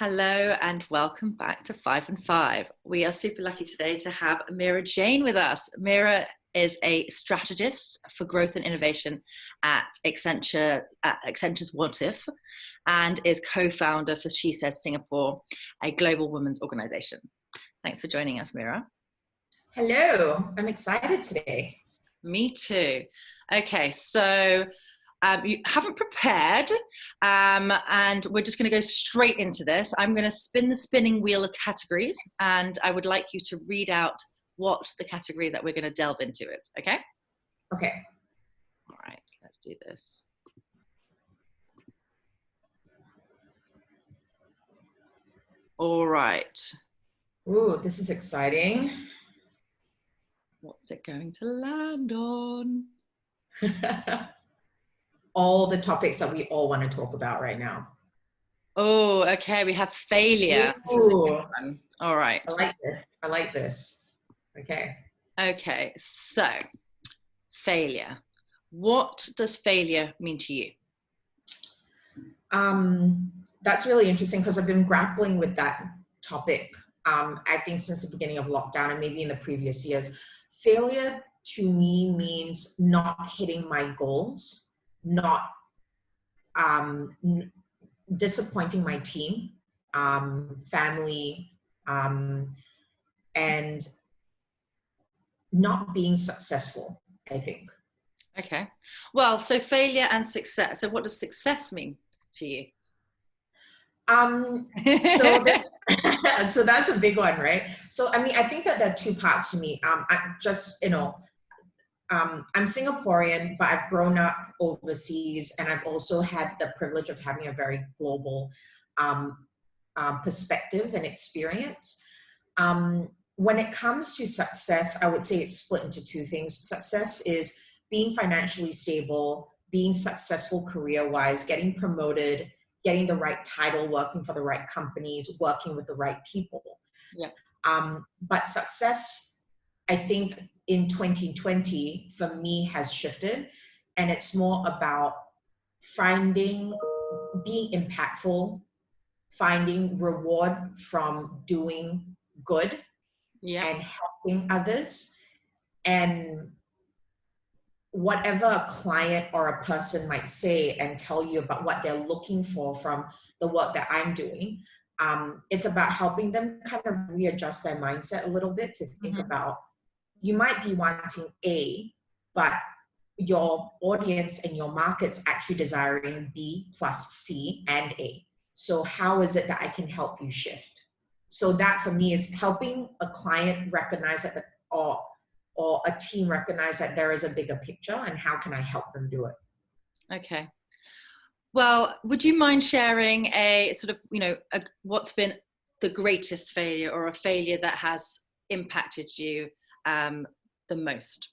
Hello and welcome back to 5 and 5. We are super lucky today to have Meera Jane with us. Meera is a strategist for growth and innovation at Accenture's What If, and is co-founder for SheSays Singapore, a global women's organization. Thanks for joining us, Meera. Hello, I'm excited today. Me too. Okay, so you haven't prepared, and we're just going to go straight into this. I'm going to spin the spinning wheel of categories, and I would like you to read out what the category that we're going to delve into is, okay? Okay. All right, let's do this. All right. Ooh, this is exciting. What's it going to land on? All the topics that we all want to talk about right now. Oh, okay. We have failure. This is a good one. All right. I like this. I like this. Okay. Okay. So, failure. What does failure mean to you? That's really interesting because I've been grappling with that topic, I think since the beginning of lockdown and maybe in the previous years. Failure to me means not hitting my goals, not disappointing my team, family, and not being successful, I think. Okay. Well, so failure and success. So what does success mean to you? So that's a big one, right? So, I mean, I think that there are two parts to me. I just, I'm Singaporean, but I've grown up overseas, and I've also had the privilege of having a very global perspective and experience. When it comes to success, I would say it's split into two things. Success is being financially stable, being successful career-wise, getting promoted, getting the right title, working for the right companies, working with the right people. Yeah. But success, I think, in 2020 for me has shifted, and it's more about being impactful, finding reward from doing good, Yeah. and helping others, and whatever a client or a person might say and tell you about what they're looking for from the work that I'm doing, it's about helping them kind of readjust their mindset a little bit to think about, you might be wanting A, but your audience and your market's actually desiring B plus C and A. So how is it that I can help you shift? So that for me is helping a client recognize that, or a team recognize that there is a bigger picture, and how can I help them do it? Okay. Well, would you mind sharing a sort of, what's been the greatest failure, or a failure that has impacted you the most?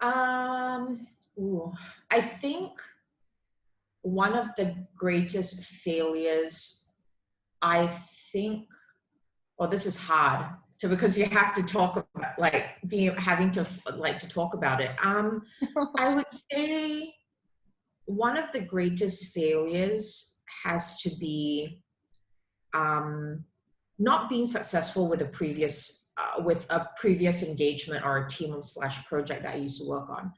I think one of the greatest failures, this is hard because you have to talk about, having to talk about it. I would say one of the greatest failures has to be not being successful with a previous engagement or a team / project that I used to work on.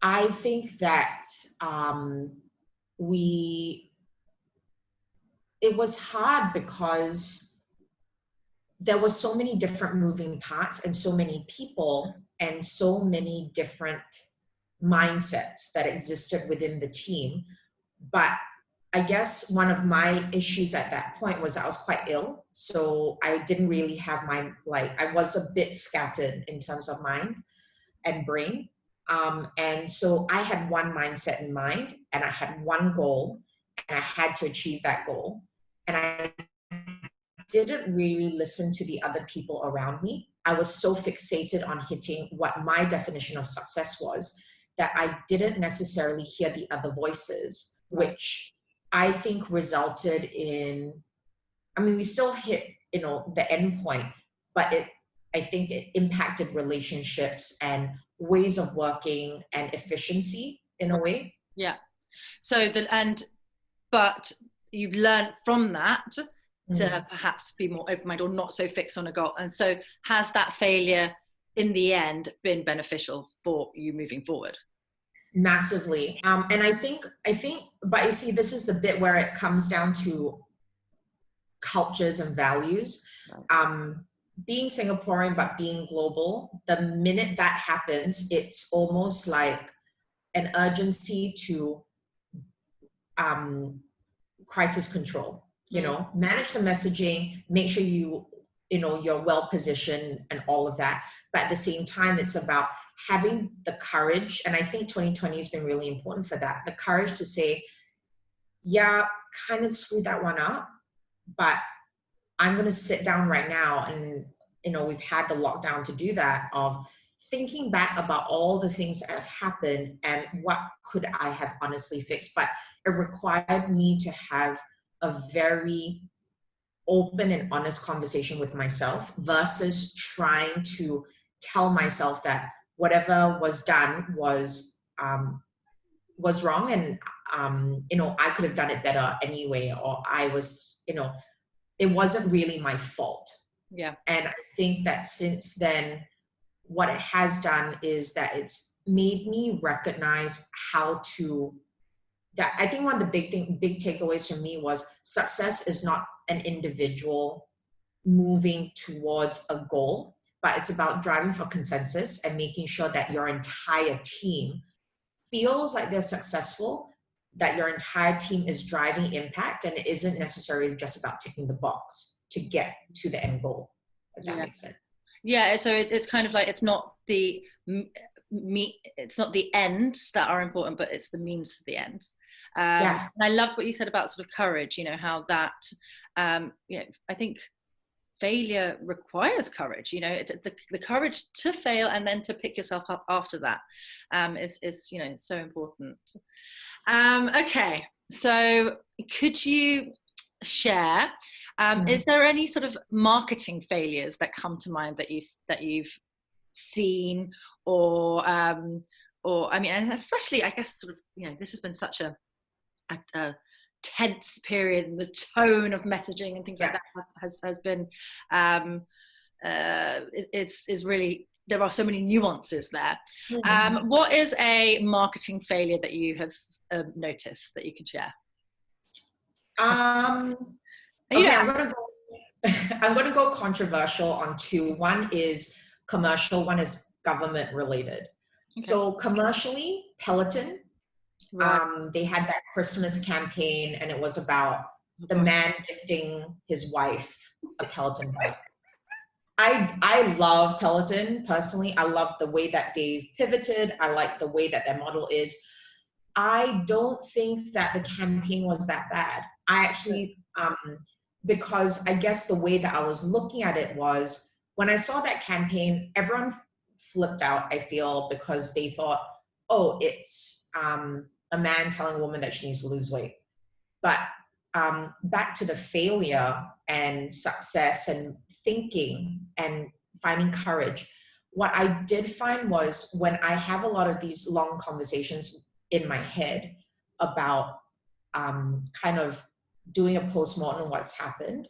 I think that it was hard because there were so many different moving parts and so many people and so many different mindsets that existed within the team. But I guess one of my issues at that point was I was quite ill. So I didn't really have I was a bit scattered in terms of mind and brain. And so I had one mindset in mind, and I had one goal, and I had to achieve that goal. And I didn't really listen to the other people around me. I was so fixated on hitting what my definition of success was that I didn't necessarily hear the other voices, which I think resulted in, we still hit, the end point, but I think it impacted relationships and ways of working and efficiency in a way. Yeah. So but you've learned from that to Mm. perhaps be more open-minded or not so fixed on a goal. And so has that failure in the end been beneficial for you moving forward? Massively. And I think, but you see, this is the bit where it comes down to cultures and values. Being Singaporean, but being global, the minute that happens, it's almost like an urgency to crisis control, manage the messaging, make sure you're well positioned and all of that. But at the same time, it's about having the courage. And I think 2020 has been really important for that. The courage to say, yeah, kind of screwed that one up, but I'm going to sit down right now. And, we've had the lockdown to do that, of thinking back about all the things that have happened and what could I have honestly fixed. But it required me to have a very open and honest conversation with myself versus trying to tell myself that whatever was done was wrong, and I could have done it better anyway, or I was, it wasn't really my fault. Yeah. And I think that since then, what it has done is that it's made me recognize how to, that I think one of the big takeaways for me was success is not an individual moving towards a goal, but it's about driving for consensus and making sure that your entire team feels like they're successful, that your entire team is driving impact, and it isn't necessarily just about ticking the box to get to the end goal, if that makes sense. Yeah, so it's kind of like, it's not the it's not the ends that are important, but it's the means to the ends. And I loved what you said about sort of courage, how that, I think failure requires courage, the courage to fail and then to pick yourself up after that is so important. Okay, so could you share, is there any sort of marketing failures that come to mind that you've seen, or I mean, and especially, I guess, sort of, this has been such a tense period, and the tone of messaging and things like that has been it's really, there are so many nuances there. What is a marketing failure that you have noticed that you can share? Okay, I'm gonna go controversial on two. One is commercial, one is government related. Okay. So commercially, Peloton, they had that Christmas campaign, and it was about the man gifting his wife a Peloton bike. I love Peloton personally. I love the way that they've pivoted. I like the way that their model is. I don't think that the campaign was that bad. I actually, because I guess the way that I was looking at it was, when I saw that campaign, everyone flipped out, I feel, because they thought, oh, it's a man telling a woman that she needs to lose weight. But back to the failure and success and thinking and finding courage, what I did find was, when I have a lot of these long conversations in my head about kind of doing a postmortem on what's happened,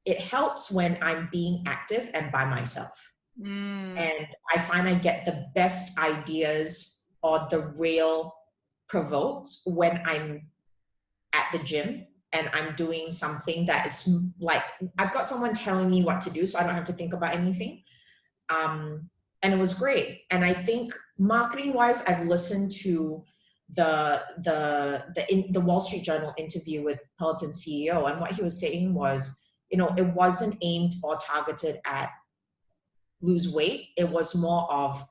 it helps when I'm being active and by myself. And I find I get the best ideas or the real provokes when I'm at the gym and I'm doing something that is like, I've got someone telling me what to do, so I don't have to think about anything. And it was great. And I think marketing wise, I've listened to the Wall Street Journal interview with Peloton CEO, and what he was saying was, it wasn't aimed or targeted at lose weight. It was more of,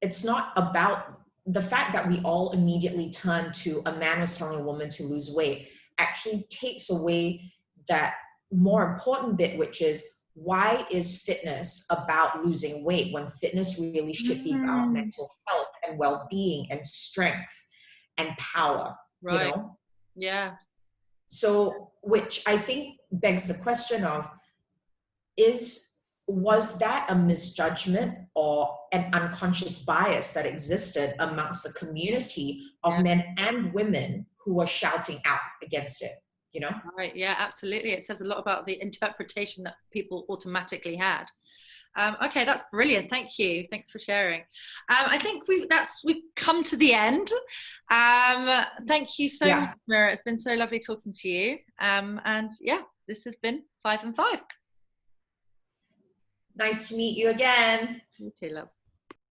it's not about the fact that we all immediately turn to a man was telling a woman to lose weight, actually takes away that more important bit, which is, why is fitness about losing weight when fitness really should be about mental health and well-being and strength and power, right? Yeah. So, which I think begs the question of, is was that a misjudgment or an unconscious bias that existed amongst the community of men and women who were shouting out against it, you know? Right, yeah, absolutely. It says a lot about the interpretation that people automatically had. Okay, that's brilliant. Thank you. Thanks for sharing. I think we've come to the end. Thank you so much, Meera. It's been so lovely talking to you. And yeah, this has been 5 and 5. Nice to meet you again. You too, love.